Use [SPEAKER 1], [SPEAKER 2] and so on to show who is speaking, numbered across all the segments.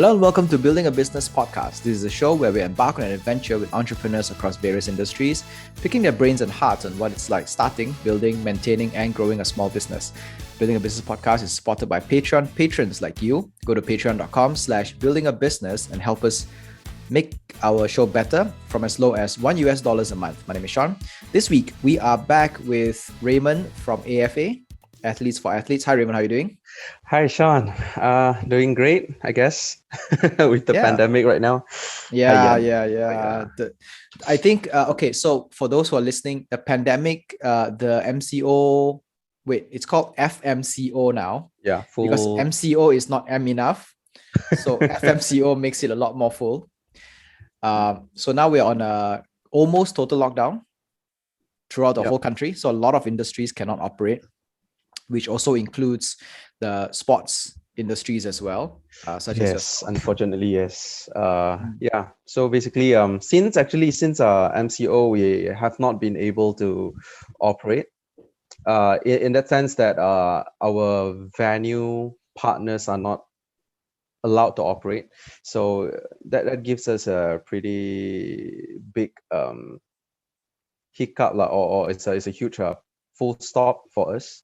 [SPEAKER 1] Hello and welcome to Building a Business podcast. This is a show where we embark on an adventure with entrepreneurs across various industries, picking their brains and hearts on what it's like starting, building, maintaining, and growing a small business. Building a Business podcast is supported by Patreon patrons like you. Go to patreon.com/buildingabusiness and help us make our show better from as low as $1 a month. My name is Sean. This week, we are back with Raymond from AFA, Athletes for Athletes. Hi, Raymond. How are you doing?
[SPEAKER 2] Hi, Sean. Doing great, I guess, with the pandemic right now.
[SPEAKER 1] Yeah. I think, okay, so for those who are listening, the pandemic, the MCO, it's called FMCO now.
[SPEAKER 2] Yeah, full.
[SPEAKER 1] Because MCO is not M enough. So FMCO makes it a lot more full. So now we're on a almost total lockdown throughout the whole country. So a lot of industries cannot operate, which also includes the sports industries as well.
[SPEAKER 2] Unfortunately, yes. So basically, since MCO, we have not been able to operate. In that sense that our venue partners are not allowed to operate. So that gives us a pretty big hiccup, or it's a huge full stop for us.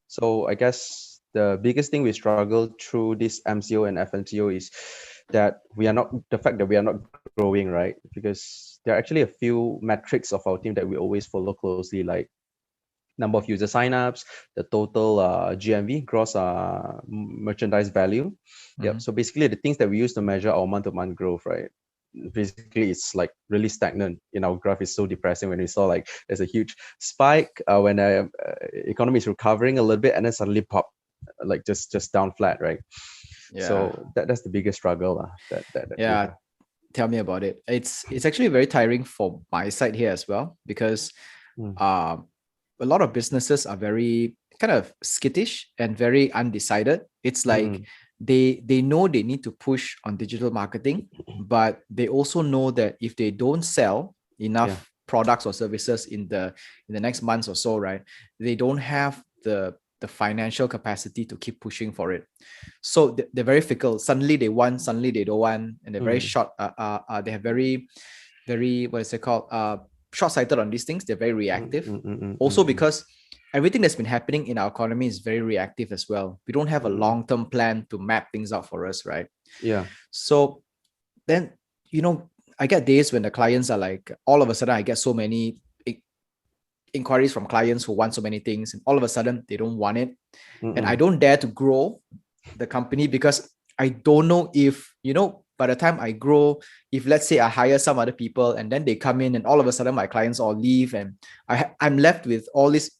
[SPEAKER 2] So I guess the biggest thing we struggle through this MCO and FMCO is that the fact that we are not growing, right? Because there are actually a few metrics of our team that we always follow closely, like number of user signups, the total GMV, gross merchandise value.
[SPEAKER 1] Mm-hmm.
[SPEAKER 2] So basically the things that we use to measure our month-to-month growth, right? Basically it's like really stagnant. Our graph is so depressing when we saw like there's a huge spike when the economy is recovering a little bit and then suddenly pop, like just down flat, right? So that's the biggest struggle.
[SPEAKER 1] Tell me about it. It's actually very tiring for my side here as well, because a lot of businesses are very kind of skittish and very undecided. It's like they know they need to push on digital marketing, but they also know that if they don't sell enough products or services in the next months or so, right, they don't have the financial capacity to keep pushing for it. So they're very fickle. Suddenly they want, suddenly they don't want, and they're very short. They have very, very, what is it called? Short-sighted on these things. They're very reactive. Also because everything that's been happening in our economy is very reactive as well. We don't have a long-term plan to map things out for us, right? So then, I get days when the clients are like, all of a sudden I get so many inquiries from clients who want so many things, and all of a sudden they don't want it. And I don't dare to grow the company because I don't know if, by the time I grow, if let's say I hire some other people and then they come in and all of a sudden my clients all leave and I'm left with all this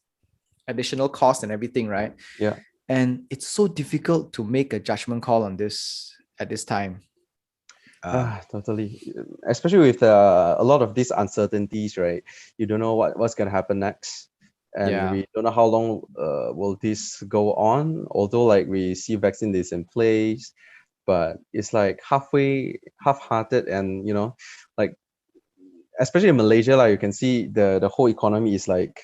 [SPEAKER 1] additional cost and everything, right? And it's so difficult to make a judgment call on this at this time.
[SPEAKER 2] Totally, especially with a lot of these uncertainties, right? You don't know what's going to happen next, and we don't know how long will this go on, although like we see vaccine is in place, but it's like half-hearted, and like especially in Malaysia, like you can see the whole economy is like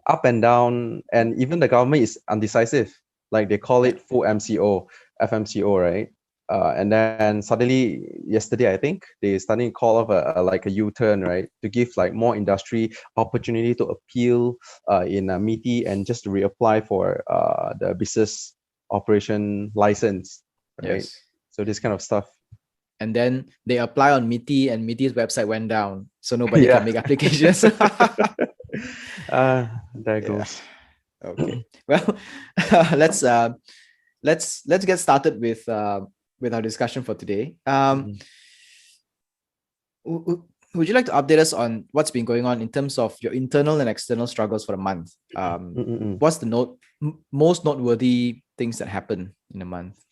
[SPEAKER 2] up and down, and even the government is undecisive. Like they call it full MCO, FMCO, right? And then suddenly yesterday, I think they starting to call off a U-turn, right, to give like more industry opportunity to appeal in MITI and just to reapply for the business operation license, right? So this kind of stuff.
[SPEAKER 1] And then they apply on MITI and MITI's website went down, so nobody can make applications.
[SPEAKER 2] There goes.
[SPEAKER 1] Okay. Well, let's get started with our discussion for today. Would you like to update us on what's been going on in terms of your internal and external struggles for the month? What's the most noteworthy things that happen in a month?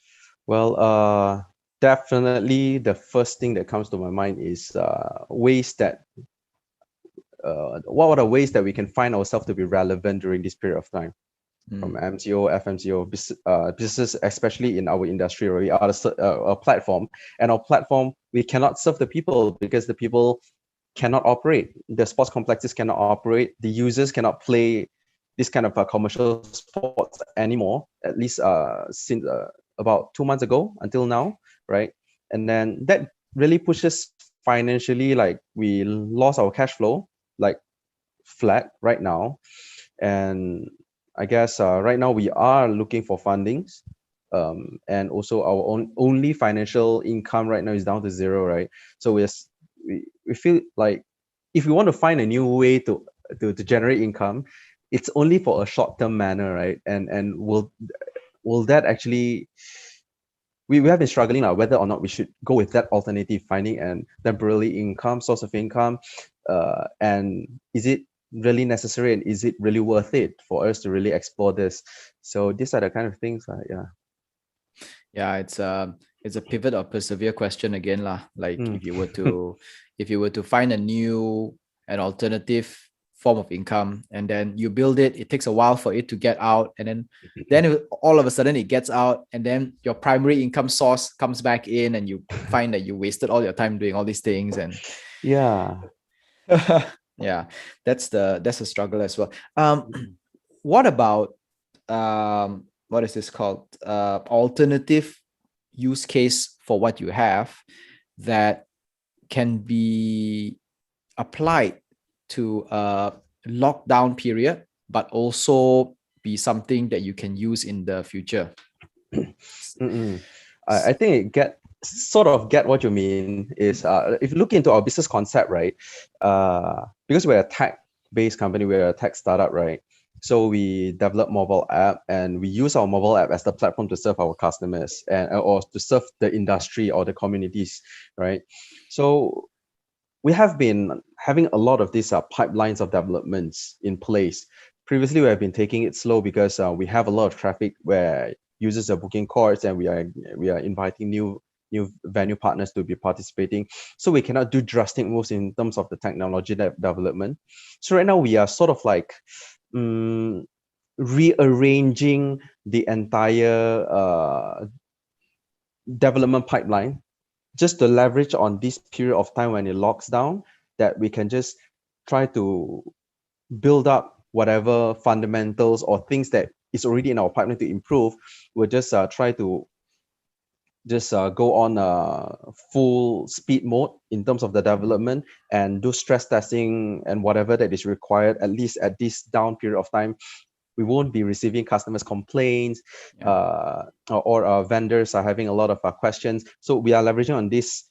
[SPEAKER 2] Well, definitely the first thing that comes to my mind is ways that what are the ways that we can find ourselves to be relevant during this period of time? From MCO, FMCO, businesses, especially in our industry, where we are a platform, and our platform, we cannot serve the people because the people cannot operate. The sports complexes cannot operate. The users cannot play this kind of commercial sports anymore, at least since about 2 months ago until now, right? And then that really pushes financially, like we lost our cash flow, like flat right now. And I guess right now we are looking for fundings. And also our only financial income right now is down to zero, right? So we feel like if we want to find a new way to generate income, it's only for a short-term manner, right? And will that actually, we have been struggling now whether or not we should go with that alternative, finding an temporary income source of income, and is it really necessary, and is it really worth it for us to really explore this? So these are the kind of things.
[SPEAKER 1] Yeah, it's a pivot or persevere question again lah. Like
[SPEAKER 2] Mm.
[SPEAKER 1] if you were to find an alternative form of income, and then you build it, it takes a while for it to get out, and then all of a sudden it gets out, and then your primary income source comes back in, and you find that you wasted all your time doing all these things. And
[SPEAKER 2] Yeah.
[SPEAKER 1] yeah, that's a struggle as well. What about what is this called, alternative use case for what you have that can be applied to a lockdown period, but also be something that you can use in the future?
[SPEAKER 2] I think it sort of get what you mean is, if you look into our business concept, right? Because we're a tech-based company, we're a tech startup, right? So we develop mobile app, and we use our mobile app as the platform to serve our customers, and or to serve the industry or the communities, right? So we have been having a lot of these pipelines of developments in place. Previously, we have been taking it slow because we have a lot of traffic where users are booking courses, and we are inviting new venue partners to be participating. So we cannot do drastic moves in terms of the technology development. So right now we are sort of like rearranging the entire development pipeline, just to leverage on this period of time when it locks down, that we can just try to build up whatever fundamentals or things that is already in our pipeline to improve. We'll just try to just go on full speed mode in terms of the development, and do stress testing and whatever that is required, at least at this down period of time. We won't be receiving customers' complaints, or vendors are having a lot of questions. So we are leveraging on this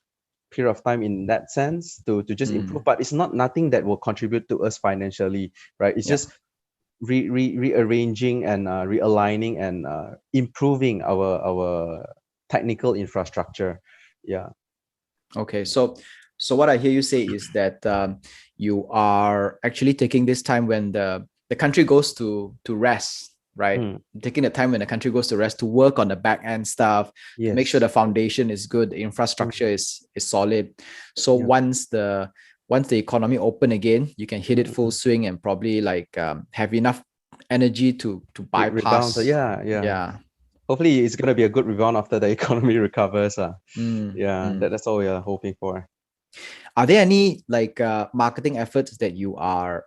[SPEAKER 2] period of time in that sense to just improve, but it's not nothing that will contribute to us financially, right? It's just rearranging and realigning and improving our technical infrastructure. Yeah.
[SPEAKER 1] Okay, so what I hear you say is that you are actually taking this time when the country goes to rest, right? Taking the time when the country goes to rest to work on the back end stuff, to make sure the foundation is good, the infrastructure is solid. So once the economy open again, you can hit it full swing and probably like have enough energy to bypass.
[SPEAKER 2] Yeah. Hopefully it's going to be a good rebound after the economy recovers. That's all we are hoping for.
[SPEAKER 1] Are there any like marketing efforts that you are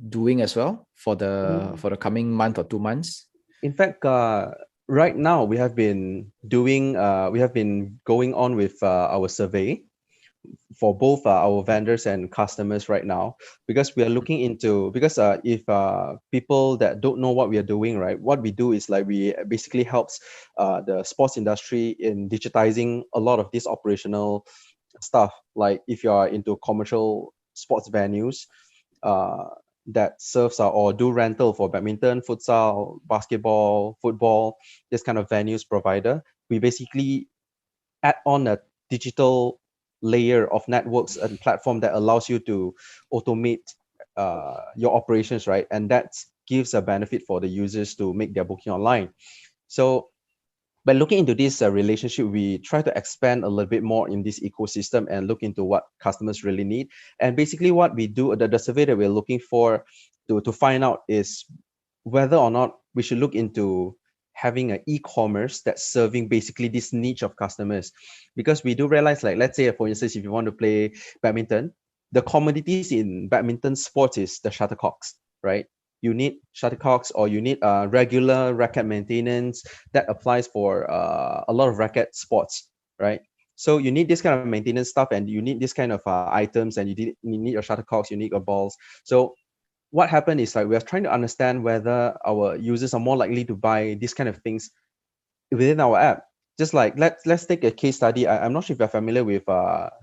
[SPEAKER 1] doing as well for the coming month or 2 months?
[SPEAKER 2] In fact, right now we have been going on with our survey for both our vendors and customers right now, because we are looking into, because if people that don't know what we are doing, right, what we do is like we basically helps the sports industry in digitizing a lot of this operational stuff. Like if you are into commercial sports venues that serves or do rental for badminton, futsal, basketball, football, this kind of venues provider, we basically add on a digital layer of networks and platform that allows you to automate your operations, right? And that gives a benefit for the users to make their booking online. So by looking into this relationship, we try to expand a little bit more in this ecosystem and look into what customers really need. And basically what we do, the survey that we're looking for to find out is whether or not we should look into having an e-commerce that's serving basically this niche of customers. Because we do realize, like, let's say, for instance, if you want to play badminton, the commodities in badminton sports is the shuttlecocks, right? You need shuttlecocks, or you need regular racket maintenance. That applies for a lot of racket sports, right? So you need this kind of maintenance stuff, and you need this kind of items, and you need your shuttlecocks, you need your balls. So what happened is like we are trying to understand whether our users are more likely to buy these kind of things within our app. Just like let's take a case study. I'm not sure if you're familiar with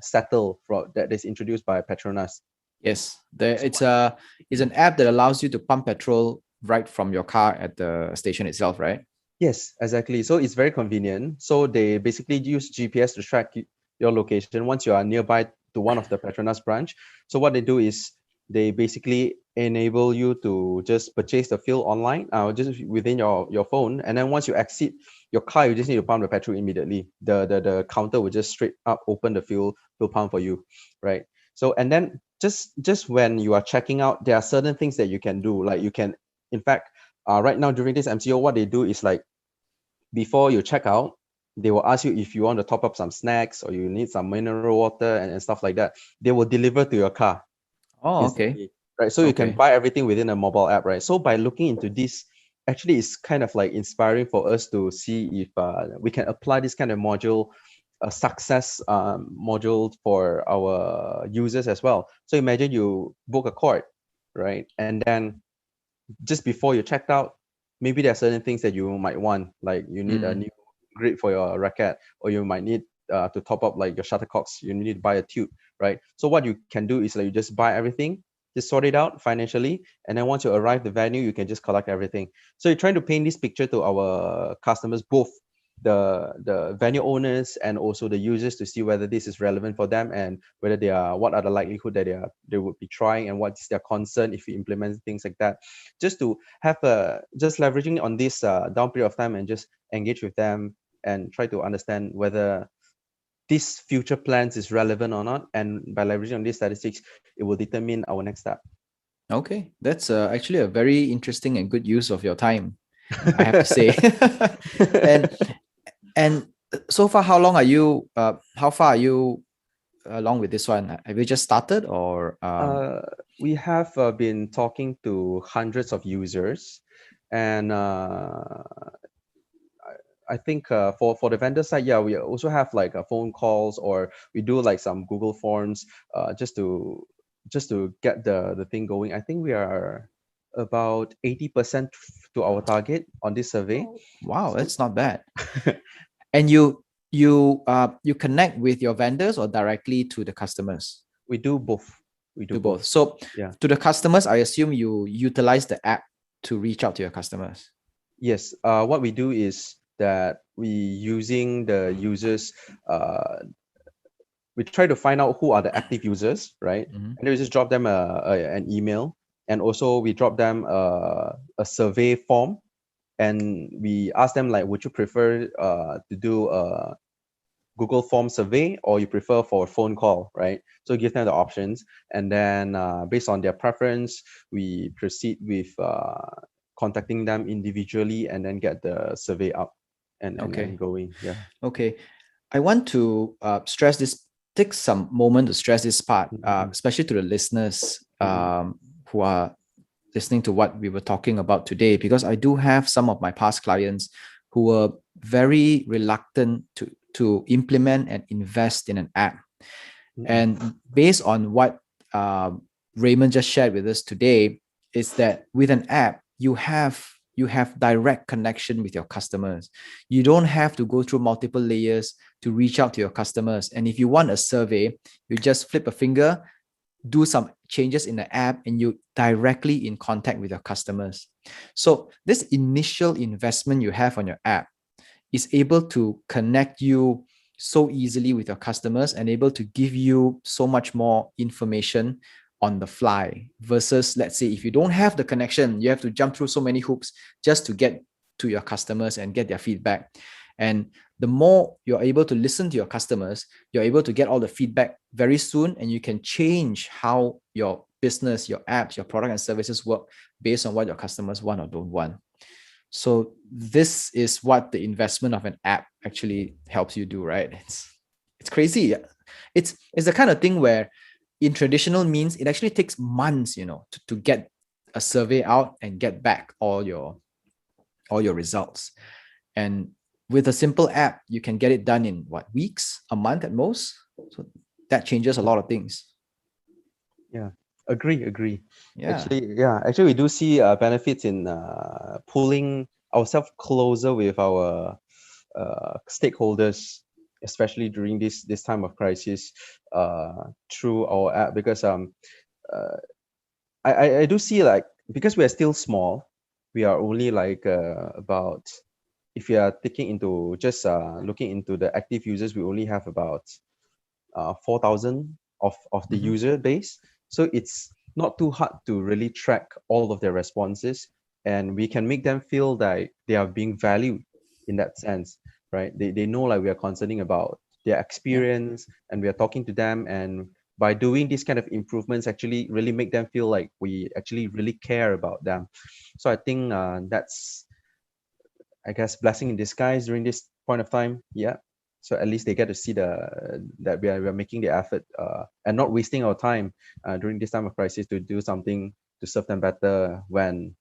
[SPEAKER 2] Settle that is introduced by Petronas.
[SPEAKER 1] Yes, it's an app that allows you to pump petrol right from your car at the station itself, right?
[SPEAKER 2] Yes, exactly. So it's very convenient. So they basically use GPS to track your location once you are nearby to one of the Petronas branch. So what they do is they basically enable you to just purchase the fuel online, just within your phone. And then once you exit your car, you just need to pump the petrol immediately. The counter will just straight up open the fuel pump for you, right? So and then just when you are checking out, there are certain things that you can do. Like you can, in fact, right now during this MCO, what they do is like before you check out, they will ask you if you want to top up some snacks or you need some mineral water and stuff like that. They will deliver to your car
[SPEAKER 1] Oh, okay.
[SPEAKER 2] instantly, right? So you can buy everything within a mobile app, right? So by looking into this, actually it's kind of like inspiring for us to see if we can apply this kind of module, a success module for our users as well. So imagine you book a court, right? And then just before you checked out, maybe there are certain things that you might want, like you need a new grip for your racket, or you might need to top up like your shuttlecocks. You need to buy a tube, right? So what you can do is like you just buy everything, just sort it out financially, and then once you arrive the venue, you can just collect everything. So you're trying to paint this picture to our customers, both the venue owners and also the users, to see whether this is relevant for them and whether they are, what are the likelihood that they would be trying, and what's their concern if we implement things like that, just to have just leveraging on this down period of time and just engage with them and try to understand whether this future plans is relevant or not, and by leveraging on these statistics, it will determine our next step.
[SPEAKER 1] Okay, that's actually a very interesting and good use of your time, I have to say. and and so far, how long are you? How far are you along with this one? Have you just started, or
[SPEAKER 2] We have been talking to hundreds of users, and I think for the vendor side, yeah, we also have like phone calls, or we do like some Google forms, just to get the thing going. I think we are about 80% to our target on this survey.
[SPEAKER 1] wow,
[SPEAKER 2] So
[SPEAKER 1] that's not bad. And you connect with your vendors or directly to the customers?
[SPEAKER 2] we do both. We do both.
[SPEAKER 1] So
[SPEAKER 2] Yeah.
[SPEAKER 1] to the customers, I assume you utilize the app to reach out to your customers.
[SPEAKER 2] Yes. What we do is that we using the users. We try to find out who are the active users, right? And then we just drop them an email, and also we drop them a survey form, and we ask them like, would you prefer to do a Google form survey, or you prefer for a phone call, right? So give them the options, and then based on their preference, we proceed with contacting them individually, and then get the survey up and going. Yeah.
[SPEAKER 1] Okay. I want to stress this, take some moment to stress this part, especially to the listeners who are listening to what we were talking about today, because I do have some of my past clients who were very reluctant to implement and invest in an app. And based on what Raymond just shared with us today, is that with an app, you have direct connection with your customers. You don't have to go through multiple layers to reach out to your customers. And if you want a survey, you just flip a finger, do some changes in the app, and you directly in contact with your customers. So this initial investment you have on your app is able to connect you so easily with your customers and able to give you so much more information on the fly, versus, let's say, if you don't have the connection, you have to jump through so many hoops just to get to your customers and get their feedback. And the more you're able to listen to your customers, you're able to get all the feedback very soon, and you can change how your business, your apps, your product and services work based on what your customers want or don't want. So this is what the investment of an app actually helps you do, right? It's crazy. It's the kind of thing where in traditional means, it actually takes months, to get a survey out and get back all your results. And with a simple app, you can get it done in weeks, a month at most. So that changes a lot of things.
[SPEAKER 2] Yeah, agree.
[SPEAKER 1] Yeah.
[SPEAKER 2] Actually, we do see benefits in pulling ourselves closer with our stakeholders, especially during this time of crisis, through our app. Because uh, I do see, like, because we are still small, we are only like about, if you are taking into just looking into the active users, we only have about 4,000 of the user base. So it's not too hard to really track all of their responses, and we can make them feel that they are being valued in that sense, right? They know, like, we are concerning about their experience, and we are talking to them, and by doing these kind of improvements actually really make them feel like we actually really care about them. So I think that's, I guess, blessing in disguise during this point of time. Yeah. So at least they get to see that we are making the effort and not wasting our time during this time of crisis to do something to serve them better when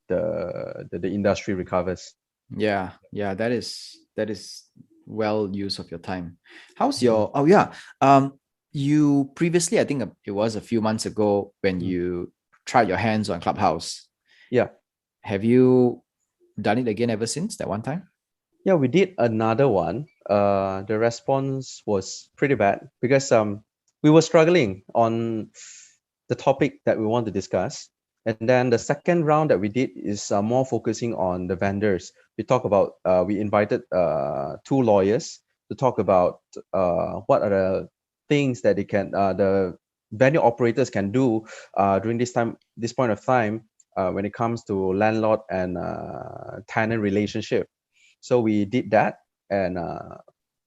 [SPEAKER 2] the industry recovers.
[SPEAKER 1] Yeah, that is well use of your time. How's your oh yeah. You previously, I think it was a few months ago when you tried your hands on Clubhouse.
[SPEAKER 2] Yeah.
[SPEAKER 1] Have you done it again ever since that one time?
[SPEAKER 2] Yeah, we did another one. The response was pretty bad because we were struggling on the topic that we want to discuss. And then the second round that we did is more focusing on the vendors. We invited two lawyers to talk about what are the things that the venue operators can do during this point of time when it comes to landlord and tenant relationship. So we did that, and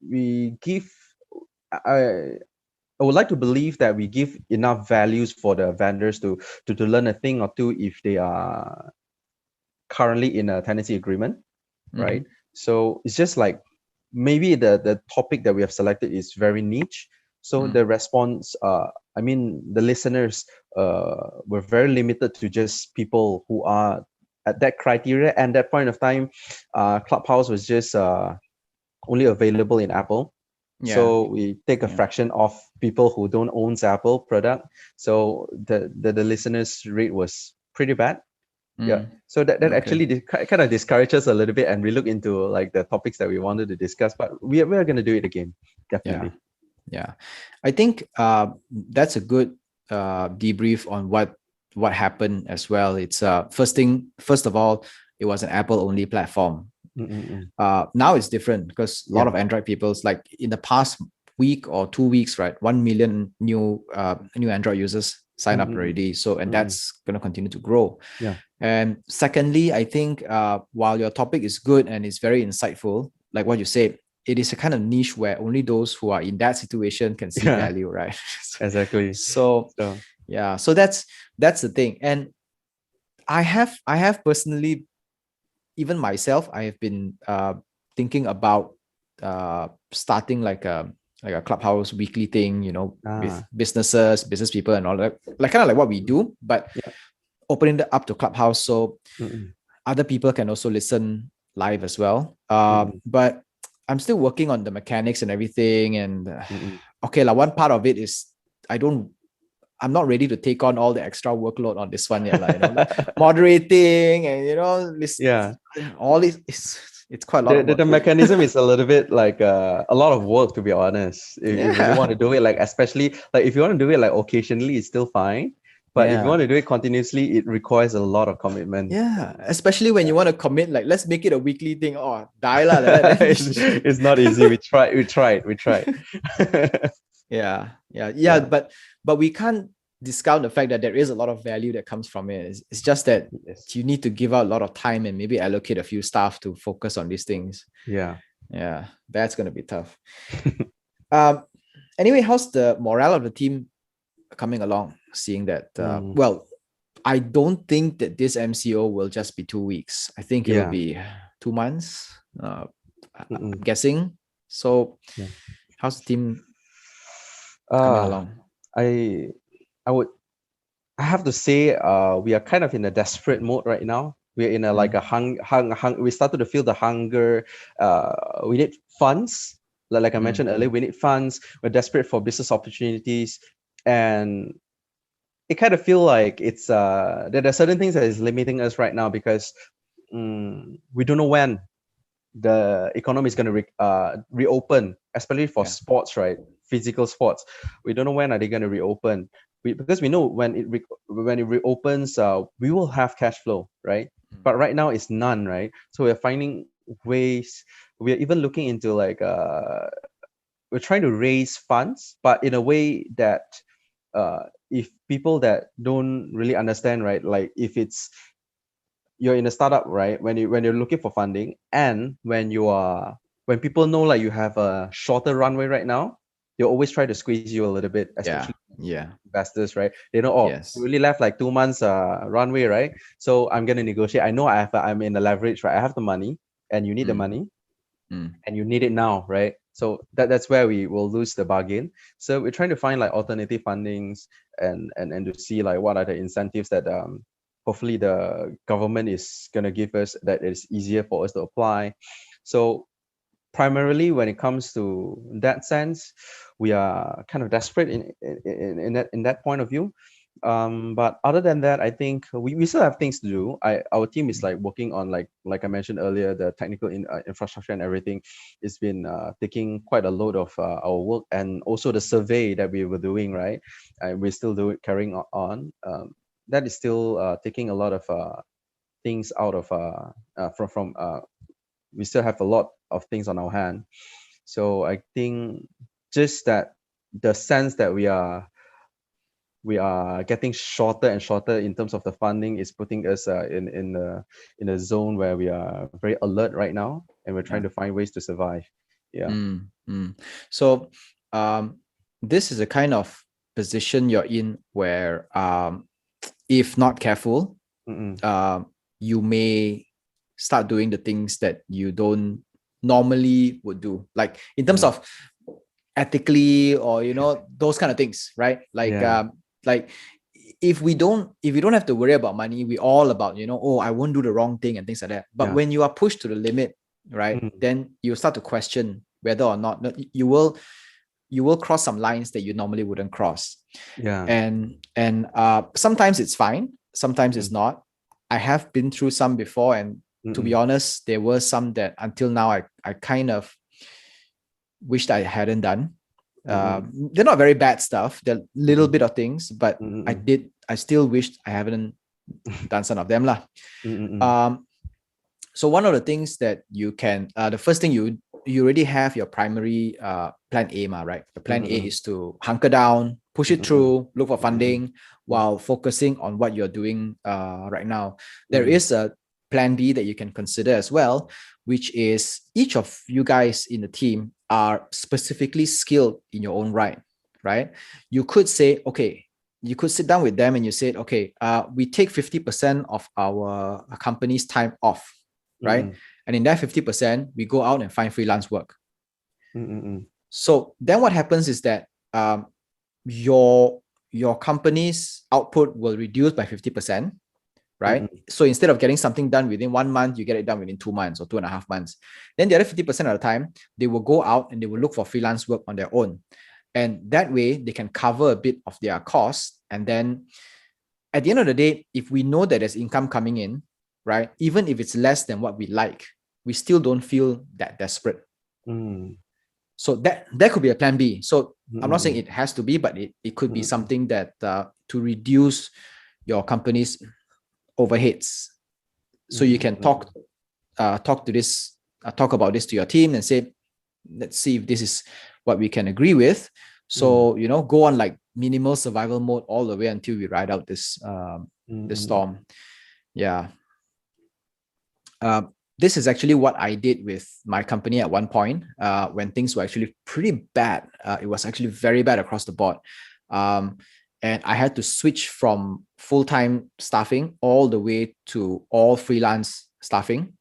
[SPEAKER 2] we give. I I would like to believe that we give enough values for the vendors to learn a thing or two if they are currently in a tenancy agreement, right? So it's just like, maybe the topic that we have selected is very niche. So the response, I mean, the listeners were very limited to just people who are at that criteria. And that point of time, Clubhouse was just only available in Apple.
[SPEAKER 1] Yeah.
[SPEAKER 2] So we take a fraction of people who don't own Apple product. So the listeners rate was pretty bad. Yeah. So that
[SPEAKER 1] Okay.
[SPEAKER 2] actually kind of discourages a little bit, and we look into like the topics that we wanted to discuss, but we are going to do it again, definitely.
[SPEAKER 1] Yeah. I think that's a good debrief on what happened as well. It's first of all, it was an Apple only platform. Now it's different because a lot of Android people's, like in the past week or 2 weeks, right? 1 million new Android users sign up already. So, and that's going to continue to grow.
[SPEAKER 2] Yeah.
[SPEAKER 1] And secondly, I think while your topic is good and it's very insightful, like what you said, it is a kind of niche where only those who are in that situation can see value, right?
[SPEAKER 2] Exactly.
[SPEAKER 1] So yeah, so that's the thing. And I have personally, even myself, I have been thinking about starting like a Clubhouse weekly thing, with business people and all that, like kind of like what we do, but opening it up to Clubhouse so other people can also listen live as well. But I'm still working on the mechanics and everything. And okay, like one part of it is I'm not ready to take on all the extra workload on this one yet. Like, moderating and all this it's quite a lot of work.
[SPEAKER 2] The mechanism is a little bit like a lot of work, to be honest. If you really want to do it, like, especially like if you want to do it like occasionally, it's still fine. But if you want to do it continuously, it requires a lot of commitment.
[SPEAKER 1] Yeah, especially when you want to commit, like, let's make it a weekly thing. Oh, die lah.
[SPEAKER 2] It's not easy. We tried.
[SPEAKER 1] Yeah. But we can't discount the fact that there is a lot of value that comes from it. It's just that you need to give out a lot of time and maybe allocate a few staff to focus on these things.
[SPEAKER 2] Yeah,
[SPEAKER 1] that's going to be tough. Anyway, how's the morale of the team coming along, seeing that well, I don't think that this MCO will just be 2 weeks. I think it will be 2 months, I'm guessing. So how's the team coming along?
[SPEAKER 2] I have to say we are kind of in a desperate mode right now, We're in a like a we started to feel the hunger. We need funds. Like I mentioned earlier, we need funds. We're desperate for business opportunities, and it kind of feel like it's there are certain things that is limiting us right now because we don't know when the economy is going to reopen, especially for sports, right? Physical sports. We don't know when are they going to reopen. Because we know when when it reopens, we will have cash flow, right? But right now it's none, right? So we're finding ways. We're even looking into like we're trying to raise funds, but in a way that if people that don't really understand, right? Like if it's you're in a startup, right? When you're looking for funding, and when people know like you have a shorter runway right now, they always try to squeeze you a little bit, especially investors, right? They know, oh, you really left like 2 months runway, right? So I'm gonna negotiate. I know I'm in the leverage, right? I have the money, and you need the money, and you need it now, right? So that's where we will lose the bargain. So we're trying to find like alternative fundings and to see like what are the incentives that hopefully the government is going to give us that is easier for us to apply. So primarily when it comes to that sense, we are kind of desperate in that point of view. But other than that, I think we still have things to do. Our team is like working on like I mentioned earlier, the technical infrastructure and everything. It's been taking quite a load of our work, and also the survey that we were doing, right? We're still carrying on. That is still taking a lot of things out of from we still have a lot of things on our hand. So I think just that the sense that we are getting shorter and shorter in terms of the funding is putting us in a zone where we are very alert right now, and we're trying to find ways to survive.
[SPEAKER 1] So this is a kind of position you're in where if not careful, you may start doing the things that you don't normally would do, like in terms of ethically, or those kind of things, right? Like if we don't have to worry about money, we all about oh, I won't do the wrong thing and things like that. But when you are pushed to the limit, right, then you start to question whether or not you will cross some lines that you normally wouldn't cross. And sometimes it's fine, sometimes it's not. I have been through some before, and to be honest, there were some that until now I kind of wished I hadn't done. They're not very bad stuff. They're little bit of things, but I still wished I haven't done some of them lah. So one of the things that you can, the first thing you already have your primary plan A, right? The plan A is to hunker down, push it through, look for funding while focusing on what you're doing right now. There is a plan B that you can consider as well, which is each of you guys in the team are specifically skilled in your own right? You could say, okay, you could sit down with them and you said, okay, we take 50% of our company's time off, right? And in that 50%, we go out and find freelance work. So then what happens is that your company's output will reduce by 50%, right? So instead of getting something done within 1 month, you get it done within 2 months or 2.5 months. Then the other 50% of the time, they will go out and they will look for freelance work on their own. And that way they can cover a bit of their costs. And then at the end of the day, if we know that there's income coming in, right, even if it's less than what we like, we still don't feel that desperate. So that could be a plan B. So I'm not saying it has to be, but it could be something that to reduce your company's overheads. So you can talk about this to your team and say, let's see if this is what we can agree with. So go on like minimal survival mode all the way until we ride out this storm. This is actually what I did with my company at one point when things were actually pretty bad. It was actually very bad across the board. And I had to switch from full-time staffing all the way to all freelance staffing.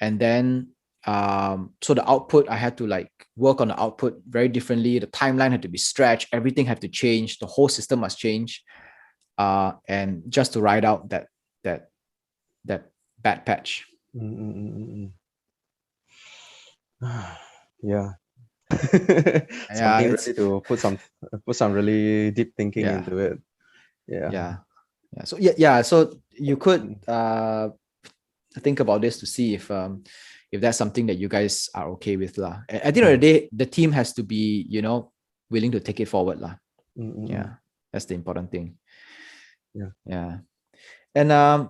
[SPEAKER 1] And then, so the output, I had to like work on the output very differently. The timeline had to be stretched. Everything had to change. The whole system must change. And just to ride out that bad patch.
[SPEAKER 2] Yeah.
[SPEAKER 1] Yeah,
[SPEAKER 2] Something really to put some really deep thinking into it.
[SPEAKER 1] Yeah. So so you could think about this to see if that's something that you guys are okay with lah. At the end of the day, the team has to be, you know, willing to take it forward lah. Yeah, that's the important thing. Yeah. And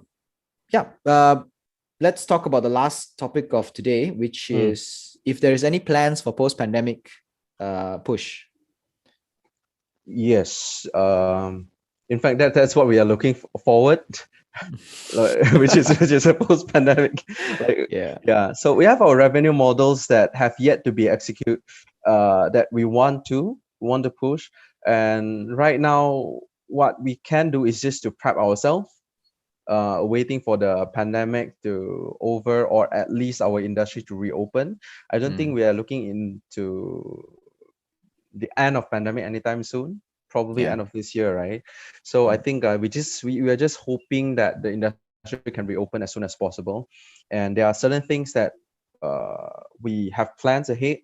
[SPEAKER 1] let's talk about the last topic of today, which is if there is any plans for post-pandemic push.
[SPEAKER 2] Yes. In fact, that's what we are looking forward, which is a post-pandemic. So we have our revenue models that have yet to be executed, that we want to push. And right now, what we can do is just to prep ourselves, waiting for the pandemic to over, or at least our industry to reopen. I don't think we are looking into the end of pandemic anytime soon. Probably end of this year, right? So I think we are just hoping that the industry can reopen as soon as possible. And there are certain things that we have plans ahead.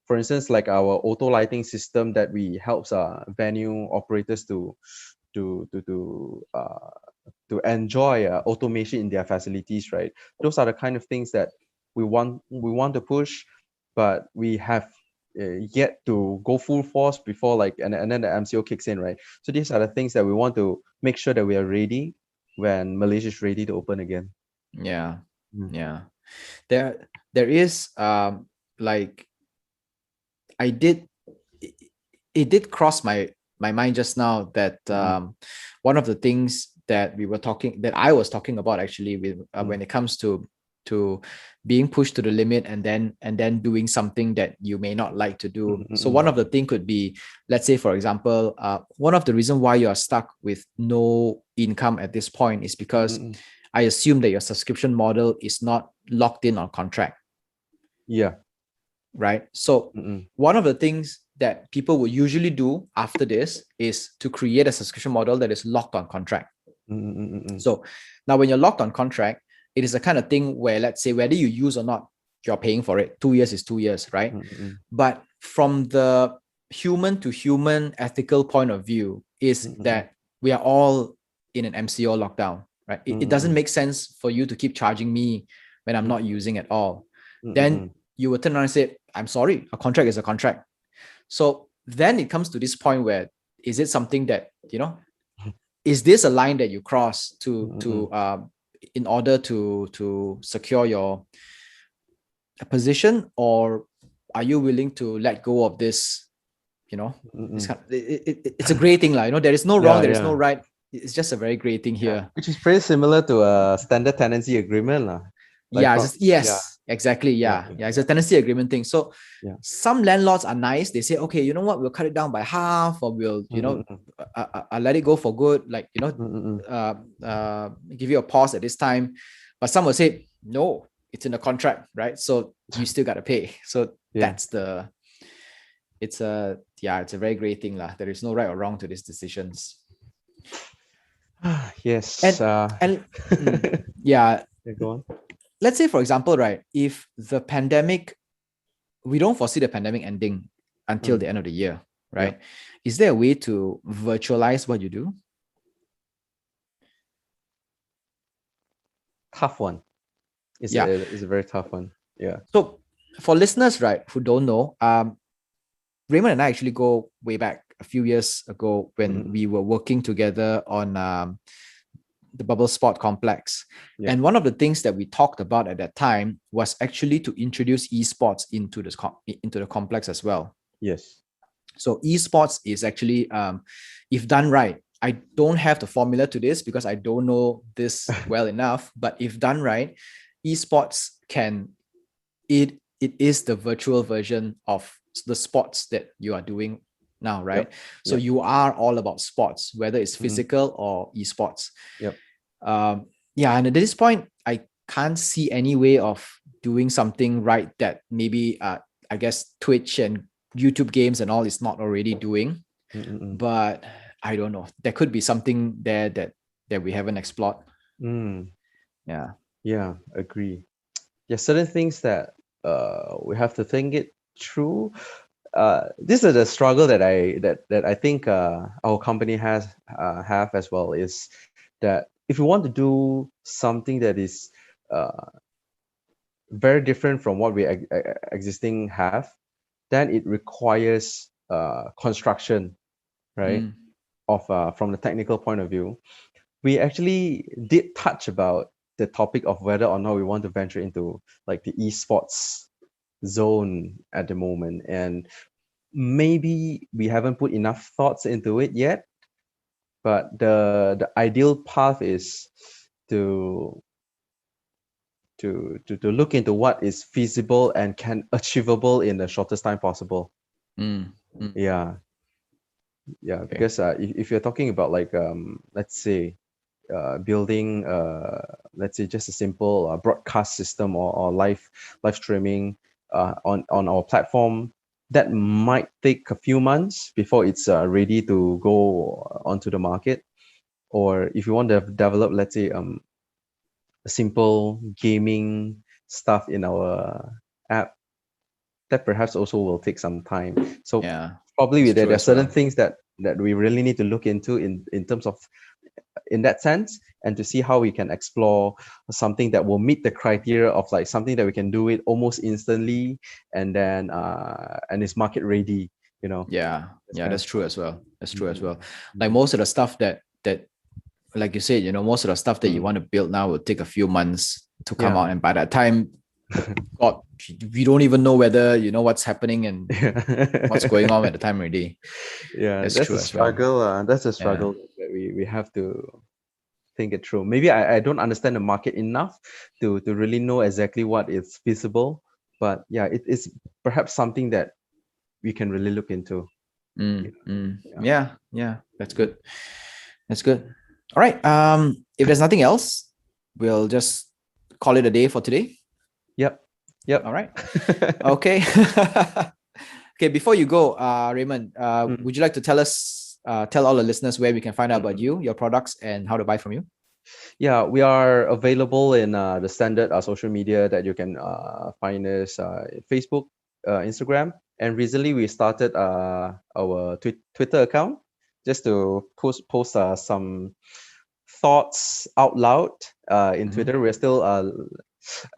[SPEAKER 2] For instance, like our auto lighting system that we helps venue operators to enjoy automation in their facilities, right? Those are the kind of things that we want to push, but we have yet to go full force before and then the MCO kicks in, right? So these are the things that we want to make sure that we are ready when Malaysia is ready to open again.
[SPEAKER 1] There is like it did cross my mind just now that one of the things that I was talking about actually with when it comes to being pushed to the limit and then doing something that you may not like to do. So one of the thing could be, let's say for example, one of the reasons why you are stuck with no income at this point is because I assume that your subscription model is not locked in on contract. Right. So one of the things that people will usually do after this is to create a subscription model that is locked on contract. So now when you're locked on contract, it is a kind of thing where, let's say, whether you use or not, you're paying for it. 2 years is 2 years, right? But from the human to human ethical point of view is that we are all in an MCO lockdown, right? It doesn't make sense for you to keep charging me when I'm not using at all. Then you will turn around and say, I'm sorry, a contract is a contract. So then it comes to this point where, is it something that, you know, is this a line that you cross in order to secure your position, or are you willing to let go of this? You know, it's a gray thing, you know. There is no wrong, there is no right. It's just a very gray thing here,
[SPEAKER 2] which is pretty similar to a standard tenancy agreement,
[SPEAKER 1] exactly. It's a tenancy agreement thing. So some landlords are nice. They say, okay, you know what, we'll cut it down by half, or we'll, you know, I'll let it go for good. Like, you know, give you a pause at this time. But some will say, no, it's in the contract, right? So you still got to pay. So that's it's a very great thing lah. There is no right or wrong to these decisions.
[SPEAKER 2] And
[SPEAKER 1] go on. Let's say, for example, right, if the pandemic, we don't foresee the pandemic ending until the end of the year, right? Is there a way to virtualize what you do?
[SPEAKER 2] Tough one. It's a very tough one.
[SPEAKER 1] So for listeners, right, who don't know, Raymond and I actually go way back a few years ago when we were working together on the Bubble Sport Complex. And one of the things that we talked about at that time was actually to introduce esports into the complex as well. So esports is actually, if done right, I don't have the formula to this because I don't know this well enough, but if done right, esports it is the virtual version of the sports that you are doing now, right? So you are all about sports, whether it's physical or esports. And at this point, I can't see any way of doing something right that maybe I guess Twitch and YouTube games and all is not already doing. But I don't know. There could be something there that we haven't explored.
[SPEAKER 2] Yeah, agree. Yeah, certain things that we have to think it through. This is a struggle that I think our company has have as well, is that if you want to do something that is very different from what we existing have, then it requires construction, right? Of from the technical point of view, we actually did touch about the topic of whether or not we want to venture into like the esports zone at the moment, and maybe we haven't put enough thoughts into it yet. But the ideal path is to to look into what is feasible and can achievable in the shortest time possible. Yeah, yeah,
[SPEAKER 1] Okay.
[SPEAKER 2] because if you're talking about like let's say building let's say just a simple broadcast system, or live streaming on our platform, that might take a few months before it's ready to go onto the market. Or if you want to develop, let's say simple gaming stuff in our app, that perhaps also will take some time. So
[SPEAKER 1] Yeah,
[SPEAKER 2] probably
[SPEAKER 1] it's
[SPEAKER 2] there
[SPEAKER 1] true
[SPEAKER 2] are
[SPEAKER 1] as
[SPEAKER 2] certain
[SPEAKER 1] well.
[SPEAKER 2] things that we really need to look into in terms of, in that sense, and to see how we can explore something that will meet the criteria of like something that we can do it almost instantly, and then and it's market ready, you know.
[SPEAKER 1] Yeah,
[SPEAKER 2] This
[SPEAKER 1] yeah,
[SPEAKER 2] kind
[SPEAKER 1] that's
[SPEAKER 2] of
[SPEAKER 1] true
[SPEAKER 2] stuff.
[SPEAKER 1] as well. That's true as
[SPEAKER 2] Mhm,
[SPEAKER 1] well. Like
[SPEAKER 2] mhm.
[SPEAKER 1] most of the stuff that like you said, most of the stuff that you want to build now will take a few months to come
[SPEAKER 2] Yeah.
[SPEAKER 1] out, and by that time, God, we don't even know whether what's happening and what's going on at the time already.
[SPEAKER 2] Yeah,
[SPEAKER 1] That's
[SPEAKER 2] that's
[SPEAKER 1] true
[SPEAKER 2] a
[SPEAKER 1] as well.
[SPEAKER 2] struggle. That's a
[SPEAKER 1] Yeah.
[SPEAKER 2] struggle that we have to think it through. Maybe I don't understand the market enough to really know exactly what is feasible. But yeah, it is perhaps something that we can really look into. Yeah.
[SPEAKER 1] Yeah, that's good. That's good. All right. If there's nothing else, we'll just call it a day for today.
[SPEAKER 2] Yep. Yep.
[SPEAKER 1] All right. Okay. Okay, before you go, Raymond, would you like to tell all the listeners where we can find out about you, your products, and how to buy from you?
[SPEAKER 2] Yeah, we are available in the standard social media that you can find us, Facebook, Instagram, and recently we started our Twitter account just to post some thoughts out loud in Twitter. We're still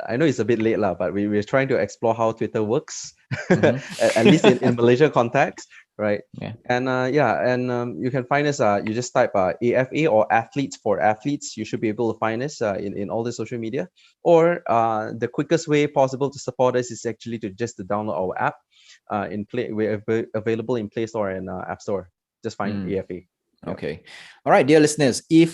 [SPEAKER 2] I know it's a bit late lah, but we're trying to explore how Twitter works, at least in Malaysia context, right?
[SPEAKER 1] Yeah.
[SPEAKER 2] And yeah, and you can find us. You just type AFA or Athletes for Athletes. You should be able to find us in all the social media. Or the quickest way possible to support us is actually to download our app. We're available in Play Store and App Store. Just find AFA. Yep.
[SPEAKER 1] Okay. All right, dear listeners, we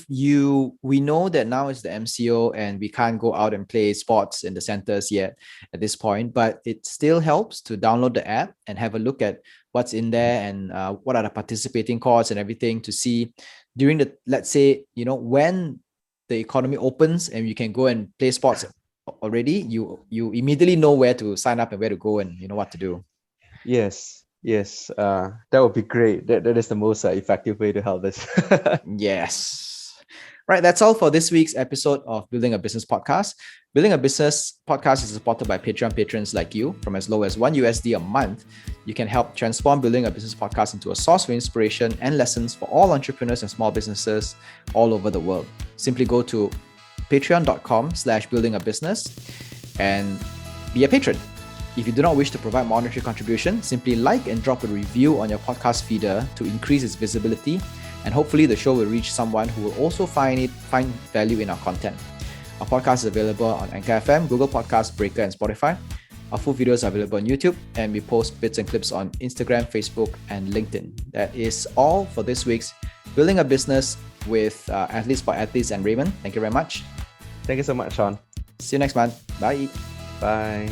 [SPEAKER 1] know that now is the MCO and we can't go out and play sports in the centers yet at this point, but it still helps to download the app and have a look at what's in there and what are the participating courts and everything to see during let's say, when the economy opens and you can go and play sports already, you immediately know where to sign up and where to go and you know what to do.
[SPEAKER 2] Yes, yes, that would be great. That is the most effective way to help us.
[SPEAKER 1] Yes. Right, that's all for this week's episode of Building a Business Podcast. Building a Business Podcast is supported by Patreon patrons like you. From as low as $1 a month, you can help transform Building a Business Podcast into a source for inspiration and lessons for all entrepreneurs and small businesses all over the world. Simply go to patreon.com/buildingabusiness and be a patron. If you do not wish to provide monetary contribution, simply like and drop a review on your podcast feeder to increase its visibility, and hopefully the show will reach someone who will also find value in our content. Our podcast is available on Anchor FM, Google Podcasts, Breaker, and Spotify. Our full videos are available on YouTube, and we post bits and clips on Instagram, Facebook, and LinkedIn. That is all for this week's Building a Business with Athletes for Athletes and Raymond. Thank you very much.
[SPEAKER 2] Thank you so much, Sean.
[SPEAKER 1] See you next month. Bye.
[SPEAKER 2] Bye.